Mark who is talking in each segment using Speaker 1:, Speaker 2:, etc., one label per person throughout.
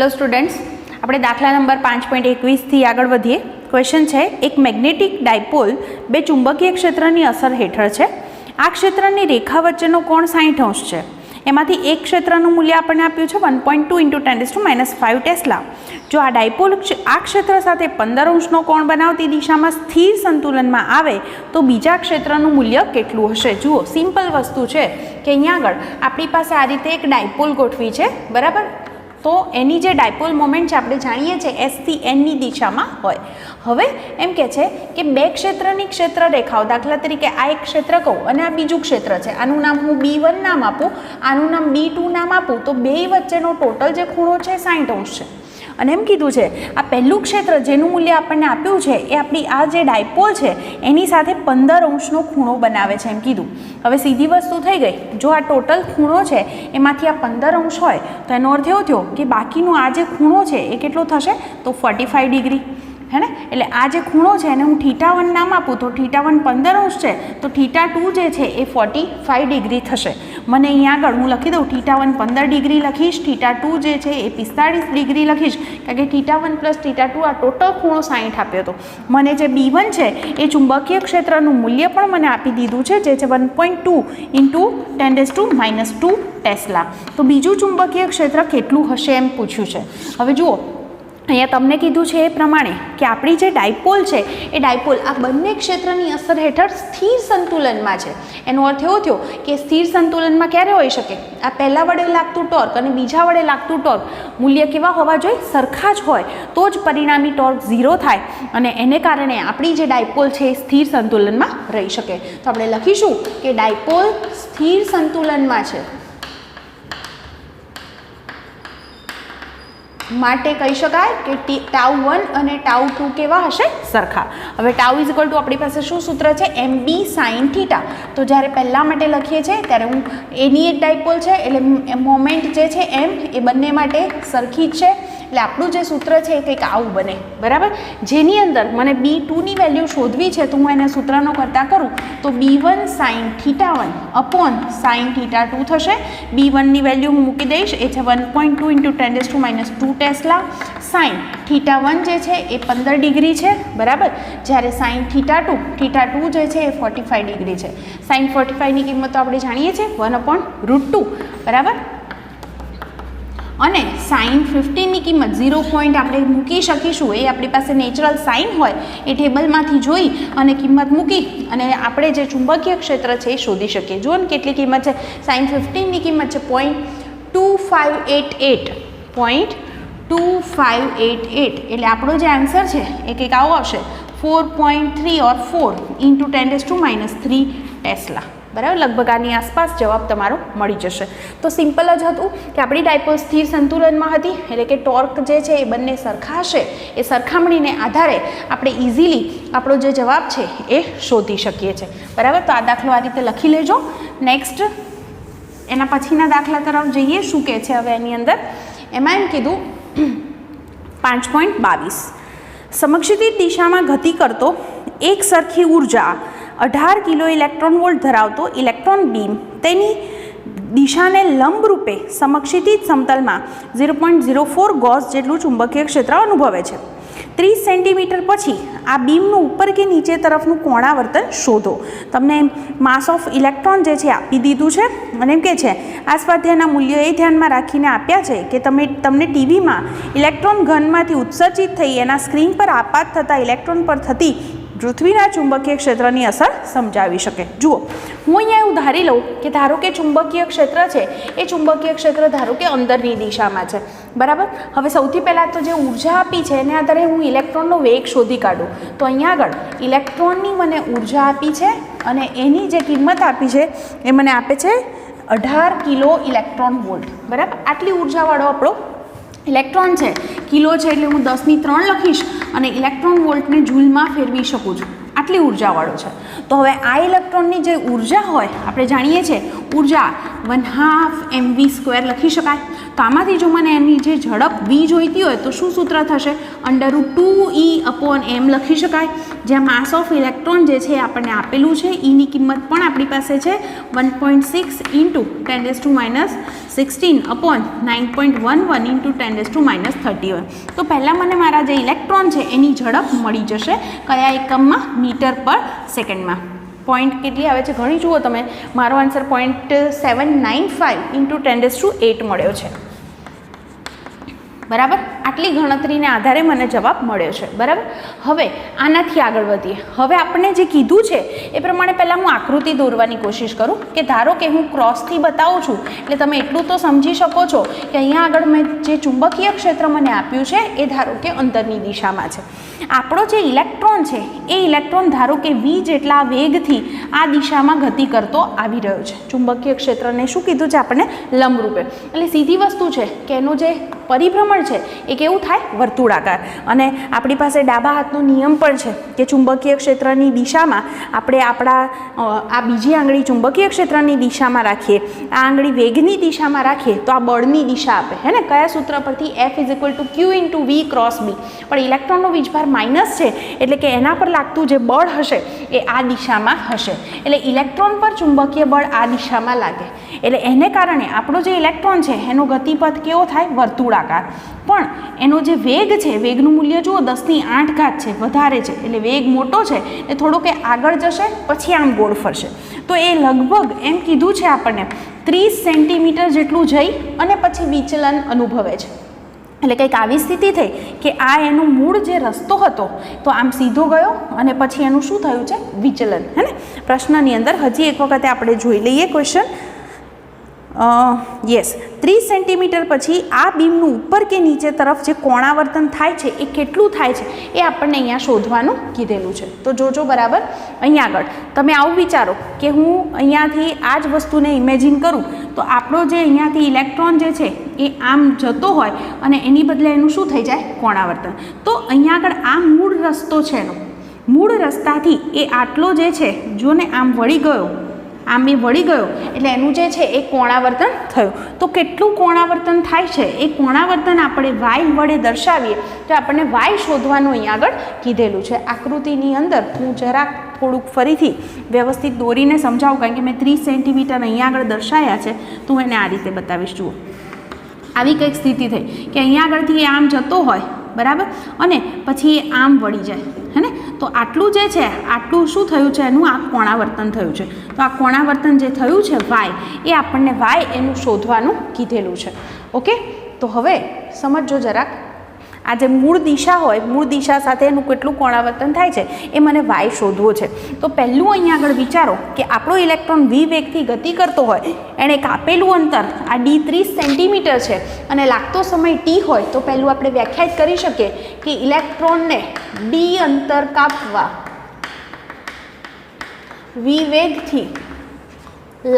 Speaker 1: Hello students, આપણે દાખલા number 5.21 થી આગળ વધીએ। ક્વેશ્ચન છે, એક મેગ્નેટિક ડાયપોલ બે ચુંબકીય ક્ષેત્રની અસર હેઠળ છે। આ ક્ષેત્રની રેખા વચ્ચેનો કોણ 60 અંશ છે। એમાંથી એક ક્ષેત્રનું મૂલ્ય આપણને આપ્યું છે 1.2 × 10⁻⁵ ટેસ્લા। જો આ ડાયપોલ આ ક્ષેત્ર સાથે 15 અંશનો કોણ બનાવતી દિશામાં સ્થિર સંતુલનમાં આવે તો બીજા ક્ષેત્રનું મૂલ્ય કેટલું હશે। જુઓ, સિમ્પલ વસ્તુ છે કે અહીંયા આગળ આપણી પાસે આ રીતે એક ડાયપોલ ગોઠવી છે, બરાબર। તો એની જે ડાયપોલ મોમેન્ટ છે આપણે જાણીએ છીએ S થી N ની દિશામાં હોય। હવે એમ કે છે કે બે ક્ષેત્રની ક્ષેત્ર રેખાઓ, દાખલા તરીકે આ એક ક્ષેત્ર કહું અને આ બીજું ક્ષેત્ર છે, આનું નામ હું B1 નામ આપું, આનું નામ B2 નામ આપું, તો બે વચ્ચેનો ટોટલ જે ખૂણો છે 60 અંશ છે। અને એમ કીધું છે આ પહેલું ક્ષેત્ર જેનું મૂલ્ય આપણને આપ્યું છે એ આપણી આ જે ડાયપોલ છે એની સાથે 15 અંશનો ખૂણો બનાવે છે એમ કીધું। હવે સીધી વસ્તુ થઈ ગઈ, જો આ ટોટલ ખૂણો છે એમાંથી આ 15 અંશ હોય તો એનો અર્થ એવો થયો કે બાકીનો આ જે ખૂણો છે એ કેટલો થશે તો 45 ડિગ્રી, है ना। એટલે આ જે ખૂણો છે એને હું θ1 નામ આપું તો θ1 15 અંશ છે તો θ2 જે છે એ 45 ડિગ્રી થશે। મને અહીંયા આગળ હું લખી દઉં θ1 15 ડિગ્રી લખીશ, θ2 જે છે એ 45 ડિગ્રી લખીશ, કારણ કે θ1 + θ2 આ ટોટલ ખૂણો 60 આપ્યો હતો। મને જે B1 છે એ ચુંબકીય ક્ષેત્રનું મૂલ્ય પણ મને આપી દીધું છે, જે છે 1.2 × 10⁻² ટેસ્લા। તો બીજું ચુંબકીય ક્ષેત્ર કેટલું હશે એમ પૂછ્યું છે। હવે જુઓ, અહીંયા તમને કીધું છે એ પ્રમાણે કે આપણી જે ડાયપોલ છે એ ડાયપોલ આ બંને ક્ષેત્રની અસર હેઠળ સ્થિર સંતુલનમાં છે। એનો અર્થ એવો થયો કે સ્થિર સંતુલનમાં ક્યારે હોઈ શકે, આ પહેલા વડે લાગતું ટોર્ક અને બીજા વડે લાગતું ટોર્ક મૂલ્ય કેવા હોવા જોઈએ, સરખા જ હોય તો જ પરિણામી ટોર્ક 0 થાય અને એને કારણે આપણી જે ડાયપોલ છે એ સ્થિર સંતુલનમાં રહી શકે। તો આપણે લખીશું કે ડાયપોલ સ્થિર સંતુલનમાં છે માટે કહી શકાય કે τ1 અને τ2 કેવા હશે, સરખા। હવે τ આપણી પાસે શું સૂત્ર છે, mb sin θ। તો જ્યારે પહેલા માટે લખીએ છીએ ત્યારે હું એની એક ડાયપોલ છે એટલે મોમેન્ટ જે છે m એ બંને માટે સરખી જ છે, એટલે આપણું જે સૂત્ર છે એ કંઈક આવું બને, બરાબર। જેની અંદર મને B2 ની વેલ્યુ શોધવી છે તો હું એને સૂત્રનો કરતા કરું તો B1 sin θ1 / sin θ2 થશે। B1 ની વેલ્યુ હું મૂકી દઈશ, એ છે 1.2 × 10⁻² ટેસ્લા। sin θ1 જે છે એ 15 ડિગ્રી છે, બરાબર, જ્યારે sin θ2 જે છે એ 45 ડિગ્રી છે। sin 45 ની કિંમત તો આપણે જાણીએ છીએ 1/√2, બરાબર। અને sin 15 ની કિંમત 0 પોઈન્ટ આપણે મૂકી શકીશું, એ આપણી પાસે નેચરલ સાઇન હોય એ ટેબલમાંથી જોઈ અને કિંમત મૂકી અને આપણે જે ચુંબકીય ક્ષેત્ર છે એ શોધી શકીએ। જુઓ ને કેટલી કિંમત છે, sin 15 ની કિંમત છે 0.2588, 0.2588, એટલે આપણો જે આન્સર છે એ કંઈક આવો આવશે 4.3 or 4 × 10⁻³ ટેસ્લા, બરાબર। લગભગ આની આસપાસ જવાબ તમારો મળી જશે। તો સિમ્પલ જ હતું કે આપણી ડાયપોલ સ્થિર સંતુલનમાં હતી, એટલે કે ટોર્ક જે છે એ બંને સરખા હશે, એ સરખામણીને આધારે આપણે ઇઝીલી આપણો જે જવાબ છે એ શોધી શકીએ છીએ, બરાબર। તો આ દાખલો આ રીતે લખી લેજો। નેક્સ્ટ એના પછીના દાખલા તરફ જઈએ, શું કહે છે હવે એની અંદર, એમાં એમ કીધું 5.22 સમક્ષિતિજ દિશામાં ગતિ કરતો એક સરખી ઉર્જા 18 કિલો ઇલેક્ટ્રોન વોલ્ટ ધરાવતો ઇલેક્ટ્રોન બીમ તેની દિશાને લંબરૂપે સમક્ષિતિજ સમતલમાં 0.04 ગોસ જેટલું ચુંબકીય ક્ષેત્ર અનુભવે છે। 30 સેન્ટીમીટર પછી આ બીમનું ઉપર કે નીચે તરફનું કોણાવર્તન શોધો। તમને માસ ઓફ ઇલેક્ટ્રોન જે છે આપી દીધું છે અને એમ કે છે આ સ્વાધ્યાયના મૂલ્યો એ ધ્યાનમાં રાખીને આપ્યા છે કે તમને ટીવીમાં ઇલેક્ટ્રોન ઘનમાંથી ઉત્સર્જિત થઈ એના સ્ક્રીન પર આપાત થતા ઇલેક્ટ્રોન પર થતી પૃથ્વીના ચુંબકીય ક્ષેત્રની અસર સમજાવી શકે। જુઓ, હું અહીંયા એવું ધારી લઉં કે ધારો કે ચુંબકીય ક્ષેત્ર છે એ ચુંબકીય ક્ષેત્ર ધારો કે અંદરની દિશામાં છે, બરાબર। હવે સૌથી પહેલાં તો જે ઉર્જા આપી છે એને આધારે હું ઇલેક્ટ્રોનનો વેગ શોધી કાઢું તો અહીંયા આગળ ઇલેક્ટ્રોનની મને ઉર્જા આપી છે અને એની જે કિંમત આપી છે એ મને આપે છે 18 કિલો ઇલેક્ટ્રોન વોલ્ટ, બરાબર। આટલી ઉર્જાવાળો આપણો ઇલેક્ટ્રોન છે, કિલો છે એટલે હું 10⁻³ લખીશ અને ઇલેક્ટ્રોન વોલ્ટને જૂલમાં ફેરવી શકું છું, આટલી ઉર્જાવાળો છે। તો હવે આ ઇલેક્ટ્રોનની જે ઉર્જા હોય આપણે જાણીએ છીએ ઉર્જા 1/2 mv² લખી શકાય। તો તો આમાંથી જો મને એની જે ઝડપ v જોઈતી હોય તો શું સૂત્ર થશે? √2e/m લખી શકાય, જ્યાં માસ ઓફ ઇલેક્ટ્રોન જે છે એ આપણને આપેલું છે. ની કિંમત પણ આપણી પાસે છે 1.6 × 10⁻16/9.11 × 10⁻31. તો પહેલાં મને મારા જે ઇલેક્ટ્રોન છે એની ઝડપ મળી જશે. કયા એકમમાં? મીટર પર સેકન્ડમાં. પોઈન્ટ કેટલી આવે છે ઘણી જુઓ તમે, મારો આન્સર 0.795 × 10⁸ મળ્યો છે. બરાબર, આટલી ગણતરીને આધારે મને જવાબ મળ્યો છે. બરાબર, હવે આનાથી આગળ વધીએ. હવે આપણે જે કીધું છે એ પ્રમાણે પહેલાં હું આકૃતિ દોરવાની કોશિશ કરું કે ધારો કે હું ક્રોસથી બતાવું છું એટલે તમે એટલું તો સમજી શકો છો કે અહીંયા આગળ મેં જે ચુંબકીય ક્ષેત્ર મને આપ્યું છે એ ધારો કે અંદરની દિશામાં છે. આપણો જે ઇલેક્ટ્રોન છે એ ઇલેક્ટ્રોન ધારો કે v જેટલા વેગથી આ દિશામાં ગતિ કરતો આવી રહ્યો છે. ચુંબકીય ક્ષેત્રને શું કીધું છે આપણને? લંબરૂપે. એટલે સીધી વસ્તુ છે કે એનું જે પરિભ્રમણ છે એ કેવું થાય? વર્તુળાકાર. અને આપણી પાસે ડાબા હાથનો નિયમ પણ છે કે ચુંબકીય ક્ષેત્રની દિશામાં આપણે આપણા આ બીજી આંગળી ચુંબકીય ક્ષેત્રની દિશામાં રાખીએ, આ આંગળી વેગની દિશામાં રાખીએ તો આ બળની દિશા આપે. હે ને? કયા સૂત્ર પરથી? F = Q × V × B. પણ ઇલેક્ટ્રોનનો વીજભાર માઇનસ છે એટલે કે એના પર લાગતું જે બળ હશે એ આ દિશામાં હશે. એટલે ઇલેક્ટ્રોન પર ચુંબકીય બળ આ દિશામાં લાગે. એટલે એને કારણે આપણો જે ઇલેક્ટ્રોન છે એનો ગતિપથ કેવો થાય? વર્તુળાકાર. પણ એનો જે વેગ છે, વેગનું મૂલ્ય જુઓ 10⁸ છે, વધારે છે. એટલે વેગ મોટો છે એ થોડો કે આગળ જશે પછી આમ ગોળ ફરશે. તો એ લગભગ એમ કીધું છે આપણને 30 સેન્ટીમીટર જેટલું જઈ અને પછી વિચલન અનુભવે છે. એટલે કંઈક આવી સ્થિતિ થઈ કે આ એનો મૂળ જે રસ્તો હતો તો આમ સીધો ગયો અને પછી એનું શું થયું છે? વિચલન. હે ને? પ્રશ્નની અંદર હજી એક વખતે આપણે જોઈ લઈએ ક્વેશ્ચન. યસ, 30 સેન્ટીમીટર પછી આ બીમનું ઉપર કે નીચે તરફ જે કોણાવર્તન થાય છે એ કેટલું થાય છે એ આપણને અહીંયા શોધવાનું કીધેલું છે. તો જોજો બરાબર. અહીંયા આગળ તમે આવું વિચારો કે હું અહીંયાથી આ જ વસ્તુને ઇમેજિન કરું તો આપણો જે અહીંયાથી ઇલેક્ટ્રોન જે છે એ આમ જતો હોય અને એની બદલે એનું શું થઈ જાય? કોણાવર્તન. તો અહીંયા આગળ આ મૂળ રસ્તો છે એનો, મૂળ રસ્તાથી એ આટલો જે છે જો ને આમ વળી ગયો, આમ એ વળી ગયો એટલે એનું જે છે એ કોણાવર્તન થયું. તો કેટલું કોણાવર્તન થાય છે એ કોણાવર્તન આપણે y વડે દર્શાવીએ તો આપણને y શોધવાનું અહીંયા આગળ કીધેલું છે. આકૃતિની અંદર હું જરાક થોડુંક ફરીથી વ્યવસ્થિત દોરીને સમજાવું, કારણ કે મેં 30 સેન્ટીમીટર અહીંયા આગળ દર્શાવ્યા છે તો હું એને આ રીતે બતાવીશ. જુઓ, આવી કંઈક સ્થિતિ થઈ કે અહીંયા આગળથી આમ જતો હોય, બરાબર, અને પછી એ આમ વળી જાય. હે ને? તો આટલું જે છે આટલું શું થયું છે? એનું આ કોણાવર્તન થયું છે. તો આ કોણાવર્તન જે થયું છે y એ આપણને y એનું શોધવાનું કીધેલું છે. ઓકે, તો હવે સમજો જરાક. આ જે મૂળ દિશા હોય, મૂળ દિશા સાથે એનું કેટલું કોણાવર્તન થાય છે એ મને y શોધવો છે. તો પહેલું અહીંયા આગળ વિચારો કે આપણો ઇલેક્ટ્રોન v વેગથી ગતિ કરતો હોય, એણે કાપેલું અંતર આ d 30 સેન્ટીમીટર છે અને લાગતો સમય t હોય તો પહેલું આપણે વ્યાખ્યાયિત કરી શકીએ કે ઇલેક્ટ્રોનને d અંતર કાપવા v વેગથી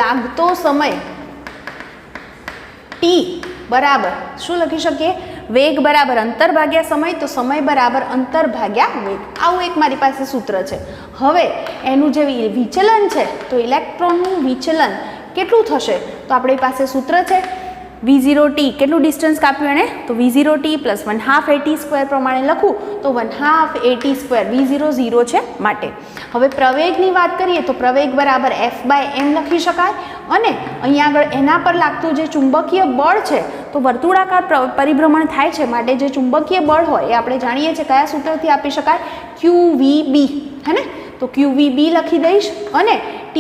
Speaker 1: લાગતો સમય t બરાબર શું લખી શકીએ? વેગ બરાબર અંતર ભાગ્યા સમય, તો સમય બરાબર અંતર ભાગ્યા વેગ. આવું એક મારી પાસે સૂત્ર છે. હવે એનું જે વિચલન છે તો ઇલેક્ટ્રોનનું વિચલન કેટલું થશે? તો આપણી પાસે સૂત્ર છે v0t. કેટલું ડિસ્ટન્સ કાપ્યું એણે? તો v0t + 1/2 at² પ્રમાણે લખું તો 1/2 at². v0 0 છે માટે. હવે પ્રવેગની વાત કરીએ તો પ્રવેગ બરાબર F/m લખી શકાય. અને અહીંયા આગળ એના પર લાગતું જે ચુંબકીય બળ છે તો વર્તુળાકાર પરિભ્રમણ થાય છે માટે જે ચુંબકીય બળ હોય એ આપણે જાણીએ છીએ કયા સૂત્રથી આપી શકાય? QVB. હે ને? તો QVB લખી દઈશ અને t²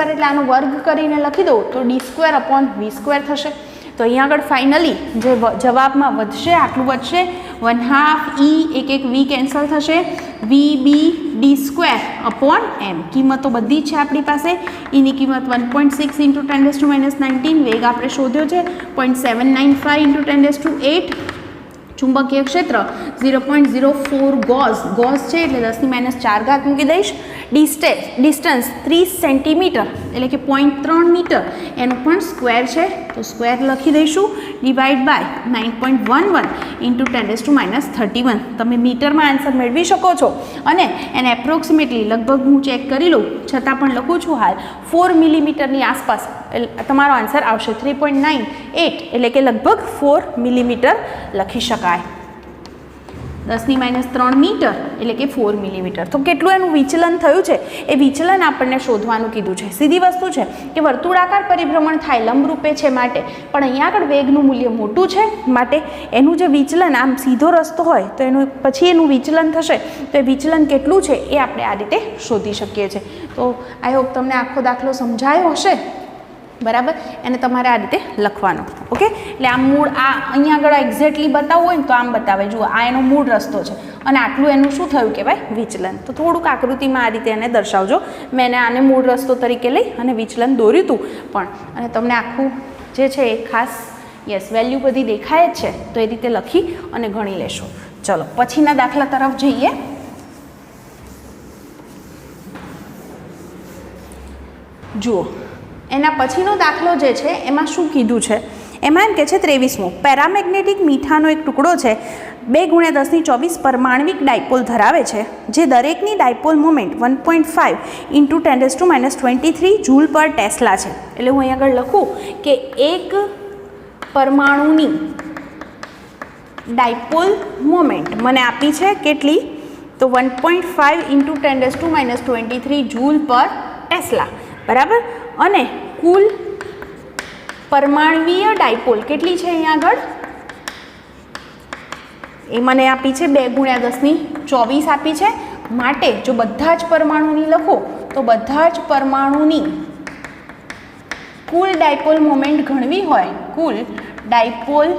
Speaker 1: એટલે આનો વર્ગ કરીને લખી દઉં તો d²/v² થશે. તો અહીંયા આગળ ફાઇનલી જે જવાબમાં વધશે આટલું વધશે 1/2 એક v કેન્સલ થશે, VB d²/m. કિંમતો બધી જ છે આપણી પાસે. એની કિંમત 1.6 × 10⁻19, વેગ આપણે શોધ્યો છે 0.795 × 10⁸. ચુંબકીય ક્ષેત્ર 0.04 ગોઝ છે એટલે 10⁻⁴ મૂકી દઈશ. ડિસ્ટન્સ 30 સેન્ટીમીટર એટલે કે 0.3 મીટર, એનું પણ સ્ક્વેર છે તો સ્ક્વેર લખી દઈશું. Divide by 9.11 × 10⁻31. તમે મીટરમાં આન્સર મેળવી શકો છો અને એને એપ્રોક્સિમેટલી લગભગ હું ચેક કરી લઉં છતાં પણ લખું છું હાલ 4 મિલીમીટરની આસપાસ તમારો આન્સર આવશે 3.98 એટલે કે લગભગ 4 મિલીમીટર લખી શકાય. 10⁻³ મીટર એટલે કે 4 મિલીમીટર. તો કેટલું એનું વિચલન થયું છે એ વિચલન આપણને શોધવાનું કીધું છે. સીધી વસ્તુ છે કે વર્તુળાકાર પરિભ્રમણ થાય લંબરૂપે છે માટે, પણ અહીંયા આગળ વેગનું મૂલ્ય મોટું છે માટે એનું જે વિચલન આમ સીધો રસ્તો હોય તો એનું પછી એનું વિચલન થશે, તો એ વિચલન કેટલું છે એ આપણે આ રીતે શોધી શકીએ છીએ. તો આઈ હોપ તમને આખો દાખલો સમજાયો હશે. બરાબર, એને તમારે આ રીતે લખવાનો. ઓકે, એટલે આ મૂળ આ અહીંયા આગળ એક્ઝેક્ટલી બતાવવું હોય ને તો આમ બતાવે. જુઓ, આ એનો મૂળ રસ્તો છે અને આટલું એનું શું થયું કહેવાય? વિચલન. તો થોડુંક આકૃતિમાં આ રીતે એને દર્શાવજો. મેં એને આને મૂળ રસ્તો તરીકે લઈ અને વિચલન દોર્યું હતું પણ, અને તમને આખું જે છે એ ખાસ યસ વેલ્યુ બધી દેખાય જ છે, તો એ રીતે લખી અને ગણી લેશો. ચલો પછીના દાખલા તરફ જઈએ. જુઓ, એના પછીનો દાખલો જે છે એમાં શું કીધું છે? એમાં એમ કે છે 23મો, પેરામેગ્નેટિક મીઠાનો એક ટુકડો છે 2 × 10⁻24 ડાયપોલ ધરાવે છે, જે દરેકની ડાયપોલ મોમેન્ટ 1.5 × 10⁻23 જૂલ પર ટેસ્લા છે. એટલે હું અહીં આગળ લખું કે એક પરમાણુની ડાયપોલ મોમેન્ટ મને આપી છે કેટલી? તો 1.5 × 10⁻23 જૂલ પર ટેસ્લા. બરાબર, અને કુલ પરમાણવીય ડાયપોલ કેટલી છે અહીંયા આગળ? એ મને આપી છે 2 × 10⁻24 આપી છે. માટે જો બધા જ પરમાણુની લખો તો બધા જ પરમાણુની કુલ ડાયપોલ મોમેન્ટ ગણવી હોય, કુલ ડાયપોલ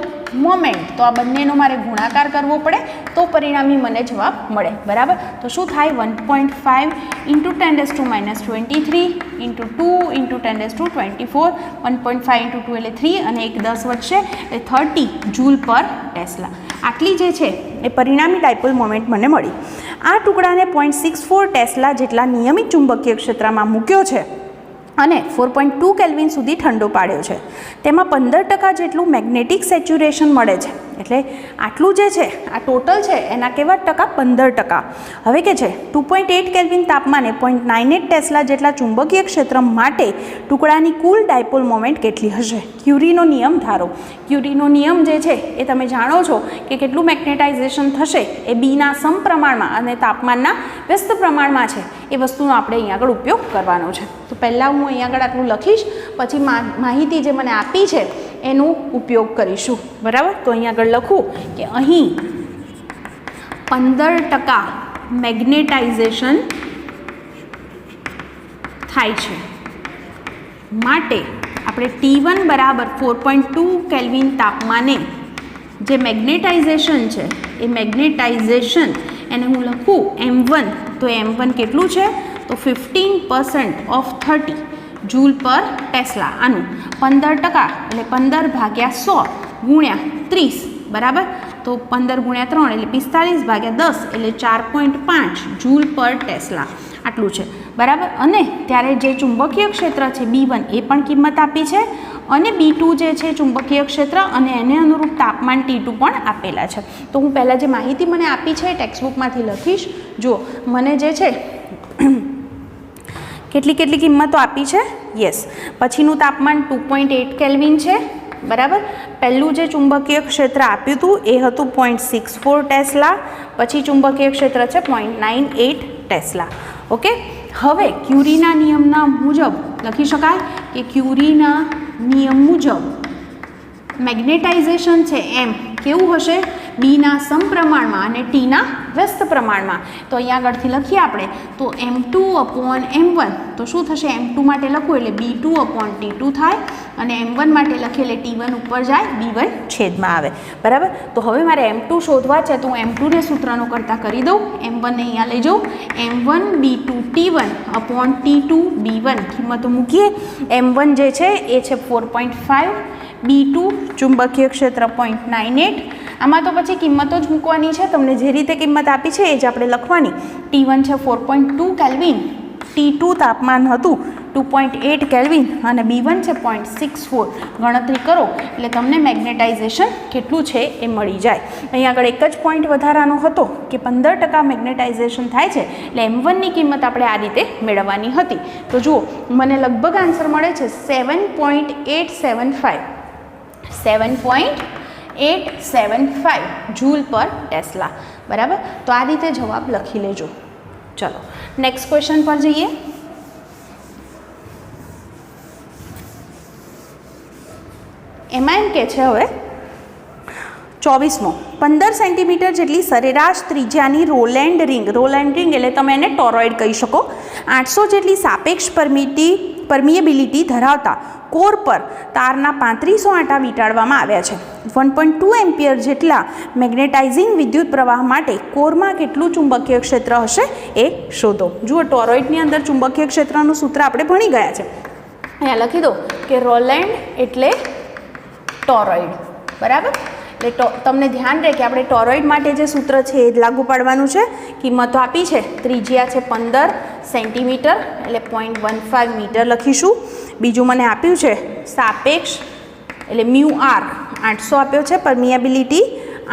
Speaker 1: મોમેન્ટ, તો આ બંનેનો મારે ગુણાકાર કરવો પડે તો પરિણામી મને જવાબ મળે. બરાબર, તો શું થાય? 1.5 × 10⁻23 × 2 × 10⁻24, 1.5 × 2 એટલે 3 અને 1 10 વધશે એટલે 30 જૂલ પર ટેસ્લા. આટલી જે છે એ પરિણામી ડાયપોલ મોમેન્ટ મને મળી. આ ટુકડાને 0.64 ટેસ્લા જેટલા નિયમિત ચુંબકીય ક્ષેત્રમાં મૂક્યો છે અને 4.2 કેલ્વિન સુધી ઠંડો પાડ્યો છે. તેમાં 15% જેટલું મેગ્નેટિક સેચ્યુરેશન મળે છે. એટલે આટલું જે છે આ ટોટલ છે એના કેવા ટકા? 15%. હવે કે છે 2.8 કેલ્વિન તાપમાને 0.98 ટેસ્લા જેટલા ચુંબકીય ક્ષેત્ર માટે ટુકડાની કુલ ડાયપોલ મોમેન્ટ કેટલી હશે? ક્યુરીનો નિયમ ધારો. ક્યુરીનો નિયમ જે છે એ તમે જાણો છો કે કેટલું મેગ્નેટાઇઝેશન થશે એ બીના સમપ્રમાણમાં અને તાપમાનના વ્યસ્ત પ્રમાણમાં છે. એ વસ્તુનો આપણે અહીંયા આગળ ઉપયોગ કરવાનો છે. તો પહેલાં હું અહીંયા આગળ આટલું લખીશ, પછી માહિતી જે મને આપી છે એનો ઉપયોગ કરીશું. બરાબર, તો અહીંયા આગળ લખું કે અહીં 15% મેગ્નેટાઇઝેશન થાય છે માટે આપણે T1 બરાબર 4.2 કેલ્વિન તાપમાને જે મેગ્નેટાઇઝેશન છે એ મેગ્નેટાઇઝેશન એને હું લખું M1. તો M1 કેટલું છે? તો 15% ઓફ 30 જૂલ પર ટેસ્લા. આનું 15% એટલે 15/100 × 30. બરાબર, તો 15 × 3 એટલે 45/10 એટલે 4.5 જૂલ પર ટેસ્લા. આટલું છે. બરાબર, અને ત્યારે જે ચુંબકીય ક્ષેત્ર છે B1 એ પણ કિંમત આપી છે, અને B2 જે છે ચુંબકીય ક્ષેત્ર અને એને અનુરૂપ તાપમાન T2 પણ આપેલા છે. તો હું પહેલાં જે માહિતી મને આપી છે ટેક્સ્ટબુકમાંથી લખીશ. જો મને જે છે કેટલી કિંમતો આપી છે? યસ, પછીનું તાપમાન 2.8 કેલ્વિન છે. બરાબર, પહેલું જે ચુંબકીય ક્ષેત્ર આપ્યું હતું એ હતું 0.64 ટેસ્લા, પછી ચુંબકીય ક્ષેત્ર છે 0.98 ટેસ્લા. ઓકે, હવે ક્યુરીના નિયમના મુજબ લખી શકાય કે ક્યુરીના નિયમ મુજબ મેગ્નેટાઇઝેશન છે એમ કેવું હશે? બીના સમપ્રમાણમાં અને ટીના વ્યસ્ત પ્રમાણમાં. તો અહીંયા આગળથી લખીએ આપણે તો M2/M1. તો શું થશે? M2 માટે લખું એટલે B2/T2 થાય, અને M1 માટે લખીએ એટલે T1 ઉપર જાય, B1 છેદમાં આવે. બરાબર, તો હવે મારે M2 શોધવા છે તો હું M2 ને સૂત્રનો કરતા કરી દઉં. M1 ને અહીંયા લઈ જાઉં. M1 B2 T1/T2 B1 કિંમતો મૂકીએ. M1 જે છે એ છે 4.5, B2 ચુંબકીય ક્ષેત્ર 0.98. આમાં તો પછી કિંમતો જ મૂકવાની છે. તમને જે રીતે કિંમત આપી છે એ જ આપણે લખવાની. T1 છે 4.2 કેલ્વિન T2 તાપમાન હતું 2.8 કેલ્વિન અને B1 છે 0.64. ગણતરી કરો એટલે તમને મેગ્નેટાઇઝેશન કેટલું છે એ મળી જાય. અહીં આગળ એક જ પોઈન્ટ વધારાનો હતો કે 15% મેગ્નેટાઇઝેશન થાય છે એટલે M1ની કિંમત આપણે આ રીતે મેળવવાની હતી. તો જુઓ મને લગભગ આન્સર મળે છે 7.875 જૂલ પર ટેસ્લા. બરાબર, તો આ રીતે જવાબ લખી લેજો. ચલો નેક્સ્ટ ક્વેશ્ચન પર જઈએ. એમાં એમ કે છે હવે 24મો 15 સેન્ટીમીટર જેટલી સરેરાશ ત્રિજ્યાની રોલેન્ડ રિંગ એટલે તમે એને ટોરોઇડ કહી શકો, 800 જેટલી સાપેક્ષ પરમિએબિલિટી ધરાવતા કોર પર તારના 3500 આંટા વીંટાળવામાં આવ્યા છે. 1.2 એમ્પિયર જેટલા મેગ્નેટાઇઝિંગ વિદ્યુત પ્રવાહ માટે કોરમાં કેટલું ચુંબકીય ક્ષેત્ર હશે એ શોધો. જુઓ ટોરોઇડની અંદર ચુંબકીય ક્ષેત્રનું સૂત્ર આપણે ભણી ગયા છે. અહીંયા લખી દો કે રોલેન્ડ એટલે ટોરોઇડ. બરાબર, એટલે તમને ધ્યાન રહે કે આપણે ટોરોઇડ માટે જે સૂત્ર છે એ જ લાગુ પાડવાનું છે. કિંમતો આપી છે, ત્રિજ્યા છે 15 સેન્ટીમીટર એટલે 0.15 મીટર લખીશું. બીજું મને આપ્યું છે સાપેક્ષ એટલે મ્યુ આર 800 આપ્યો છે, પરમિએબિલિટી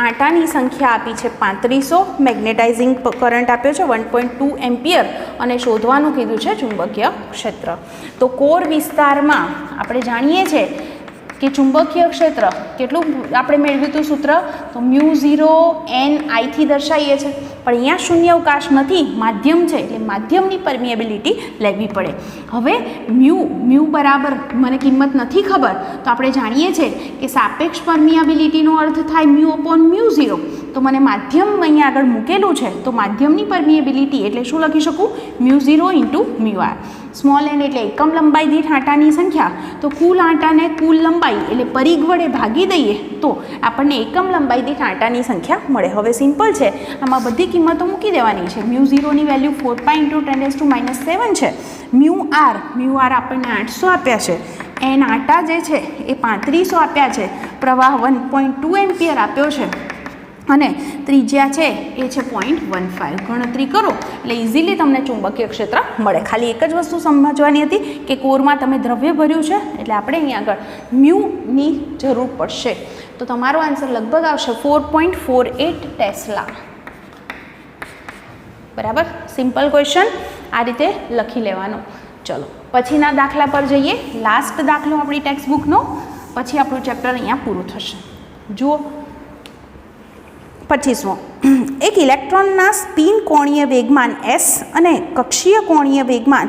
Speaker 1: આંટાની સંખ્યા આપી છે 3500, મેગ્નેટાઇઝિંગ કરંટ આપ્યો છે 1.2 એમ્પિયર અને શોધવાનું કીધું છે ચુંબકીય ક્ષેત્ર. તો કોર વિસ્તારમાં આપણે જાણીએ છીએ કે ચુંબકીય ક્ષેત્ર કેટલું આપણે મેળવ્યું હતું સૂત્ર, તો મ્યુ 0 NI થી દર્શાવીએ છીએ, પણ અહીંયા શૂન્યાવકાશ નથી, માધ્યમ છે એટલે માધ્યમની પરમિએબિલિટી લેવી પડે. હવે મ્યુ બરાબર મને કિંમત નથી ખબર, તો આપણે જાણીએ છીએ કે સાપેક્ષ પરમિએબિલિટીનો અર્થ થાય મ્યુ અપોન મ્યુ 0. તો મને માધ્યમ અહીંયા આગળ મૂકેલું છે, તો માધ્યમની પરમિએબિલિટી એટલે શું લખી શકું, mu 0 into mu R. Small N એટલે એકમ લંબાઈ દીઠ આંટાની સંખ્યા, તો કુલ આંટાને કુલ લંબાઈ એટલે પરિઘ વડે ભાગી દઈએ તો આપણને એકમ લંબાઈ દીઠ આંટાની સંખ્યા મળે. હવે સિમ્પલ છે, આમાં બધી કિંમતો મૂકી દેવાની છે. મ્યુ 0ની વેલ્યુ 4π × 10⁻⁷ છે. મ્યુ આર આપણને 800 આપ્યા છે. એન આંટા જે છે એ 3500 આપ્યા છે. પ્રવાહ 1.2 એમ્પિયર આપ્યો છે અને ત્રિજ્યા છે એ છે 0.15. ગણતરી કરો એટલે ઇઝીલી તમને ચુંબકીય ક્ષેત્ર મળે. ખાલી એક જ વસ્તુ સમજવાની હતી કે કોરમાં તમે દ્રવ્ય ભર્યું છે એટલે આપણે અહીંયા આગળ મ્યુની જરૂર પડશે. તો તમારો આન્સર લગભગ આવશે 4.48 ટેસ્લા. બરાબર, સિમ્પલ ક્વેશ્ચન આ રીતે લખી લેવાનો. ચલો પછીના દાખલા પર જઈએ. લાસ્ટ દાખલો આપણી ટેક્સ્ટ બુકનો, પછી આપણું ચેપ્ટર અહીંયા પૂરું થશે. જુઓ 25મો, એક ઇલેક્ટ્રોનના સ્પિન કોણીય વેગમાન S અને કક્ષીય કોણીય વેગમાન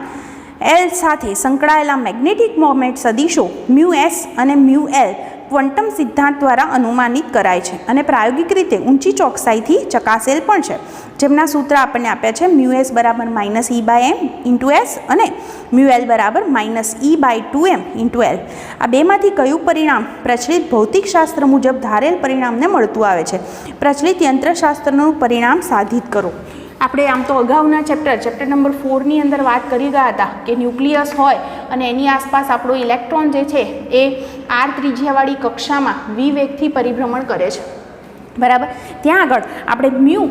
Speaker 1: L સાથે સંકળાયેલા મેગ્નેટિક મોમેન્ટ સદિશો μS અને μL ક્વોન્ટમ સિદ્ધાંત દ્વારા અનુમાનિત કરાય છે અને પ્રાયોગિક રીતે ઊંચી ચોકસાઈથી ચકાસેલ પણ છે, જેમના સૂત્ર આપણને આપ્યા છે μS બરાબર -E/m × S અને μL બરાબર -E/2m × L. આ બેમાંથી કયું પરિણામ પ્રચલિત ભૌતિકશાસ્ત્ર મુજબ ધારેલ પરિણામને મળતું આવે છે? પ્રચલિત યંત્રશાસ્ત્રનું પરિણામ સાધિત કરો. આપણે આમ તો અગાઉના ચેપ્ટર નંબર 4ની અંદર વાત કરી ગયા હતા કે ન્યુક્લિયસ હોય અને એની આસપાસ આપણો ઇલેક્ટ્રોન જે છે એ R ત્રિજ્યાવાળી કક્ષામાં v વેગથી પરિભ્રમણ કરે છે. બરાબર, ત્યાં આગળ આપણે મ્યુ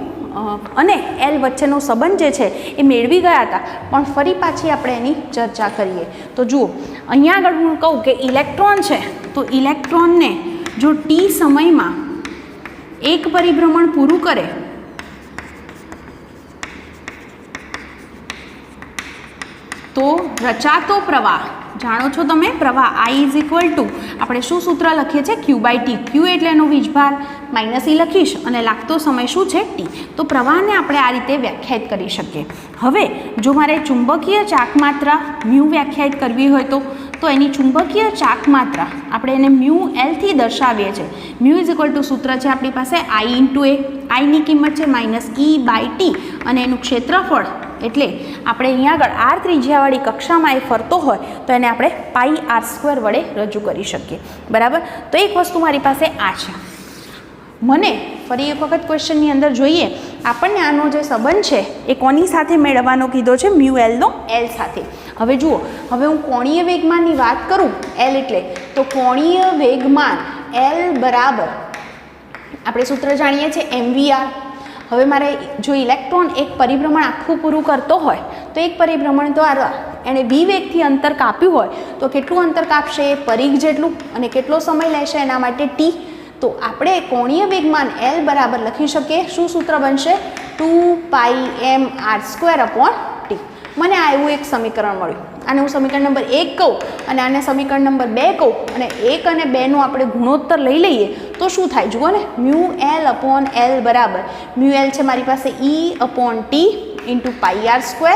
Speaker 1: અને L વચ્ચેનો સંબંધ જે છે એ મેળવી ગયા હતા, પણ ફરી પાછી આપણે એની ચર્ચા કરીએ. તો જુઓ અહીંયા આગળ હું કહું કે ઇલેક્ટ્રોન છે, તો ઇલેક્ટ્રોનને જો t સમયમાં એક પરિભ્રમણ પૂરું કરે તો રચાતો પ્રવાહ જાણો છો તમે, પ્રવાહ I = આપણે શું સૂત્ર લખીએ છીએ Q/T. Q એટલે એનો વીજભાર, -E લખીશ અને લાગતો સમય શું છે T. તો પ્રવાહને આપણે આ રીતે વ્યાખ્યાયિત કરી શકીએ. હવે જો મારે ચુંબકીય ચાકમાત્રા મ્યુ વ્યાખ્યાયિત કરવી હોય તો એની ચુંબકીય ચાકમાત્રા આપણે એને μL થી દર્શાવીએ છીએ. મ્યુ = સૂત્ર છે આપણી પાસે I × A. I ની કિંમત છે -E/T અને એનું ક્ષેત્રફળ એટલે આપણે અહીંયા આગળ R ત્રિજ્યાવાળી કક્ષામાં એ ફરતો હોય તો એને આપણે πr² વડે રજૂ કરી શકીએ. બરાબર, તો એક વસ્તુ મારી પાસે આ છે. મને ફરી એક વખત ક્વેશ્ચનની અંદર જોઈએ, આપણને આનો જે સંબંધ છે એ કોની સાથે મેળવવાનો કીધો છે? μL નો L સાથે. હવે જુઓ, હવે હું કોણીય વેગમાનની વાત કરું, L એટલે તો કોણીય વેગમાન L બરાબર આપણે સૂત્ર જાણીએ છીએ mvr. હવે મારે જો ઇલેક્ટ્રોન એક પરિભ્રમણ આખું પૂરું કરતો હોય તો એક પરિભ્રમણ દ્વારા એણે v વેગથી અંતર કાપ્યું હોય તો કેટલું અંતર કાપશે? પરિઘ જેટલું. અને કેટલો સમય લેશે એના માટે t. તો આપણે કોણીય વેગમાન L બરાબર લખી શકીએ. શું સૂત્ર બનશે? 2πmr²/t. મને આ એવું એક સમીકરણ મળ્યું. આને હું સમીકરણ નંબર 1 કહું અને આને સમીકરણ નંબર 2 કહું અને 1 અને 2નો આપણે ગુણોત્તર લઈ લઈએ તો શું થાય? જુઓ ને, μL/L બરાબર μL છે મારી પાસે E/T × πr².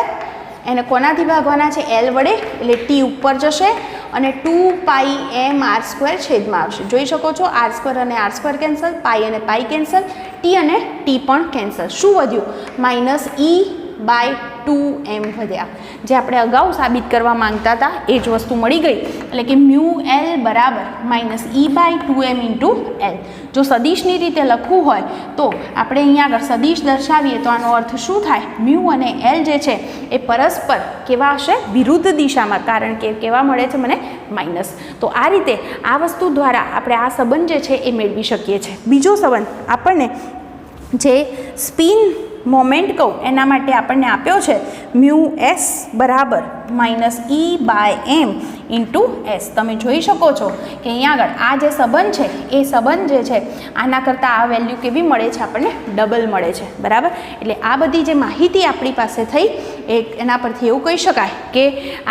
Speaker 1: એને કોનાથી ભાગવાના છે? L વડે, એટલે t ઉપર જશે અને 2πmr² છેદમાં આવશે. જોઈ શકો છો, r² અને r² કેન્સલ, પાઈ અને પાઈ કેન્સલ, t અને t પણ કેન્સલ. શું વધ્યું? -e/2m વધ્યા. જે આપણે અગાઉ સાબિત કરવા માંગતા હતા એ જ વસ્તુ મળી ગઈ. એટલે કે μL બરાબર -e/2m × L. જો સદિશની રીતે લખવું હોય તો આપણે અહીંયા આગળ સદિશ દર્શાવીએ તો આનો અર્થ શું થાય? μ અને L જે છે એ પરસ્પર કેવા હશે? વિરુદ્ધ દિશામાં, કારણ કે કેવા મળે છે મને? માઇનસ. તો આ રીતે આ વસ્તુ દ્વારા આપણે આ સંબંધ જે છે એ મેળવી શકીએ છીએ. બીજો સંબંધ આપણને જે સ્પિન મોમેન્ટ કહું એના માટે આપણને આપ્યો છે μs બરાબર -e/m × s. તમે જોઈ શકો છો કે અહીંયા આગળ આ જે સંબંધ છે એ સંબંધ જે છે આના કરતાં આ વેલ્યુ કેવી મળે છે? આપણને ડબલ મળે છે. બરાબર. એટલે આ બધી જે માહિતી આપણી પાસે થઈ એના પરથી એવું કહી શકાય કે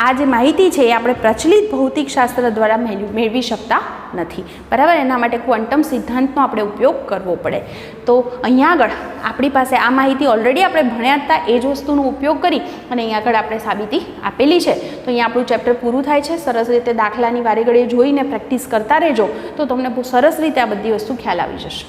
Speaker 1: આ જે માહિતી છે એ આપણે પ્રચલિત ભૌતિકશાસ્ત્ર દ્વારા મેળવી શકતા નથી. બરાબર. એના માટે ક્વોન્ટમ સિદ્ધાંતનો આપણે ઉપયોગ કરવો પડે. તો અહીંયા આગળ આપણી પાસે આ માહિતી ઓલરેડી આપણે ભણ્યા હતા, એ જ વસ્તુનો ઉપયોગ કરી અને અહીંયા આગળ આપણે સાબિતી આપેલી છે. તો અહીંયા આપણું ચેપ્ટર પૂરું થાય છે. સરસ રીતે દાખલાની વારે ઘડીએ જોઈને પ્રેક્ટિસ કરતા રહેજો તો તમને બહુ સરસ રીતે આ બધી વસ્તુ ખ્યાલ આવી જશે.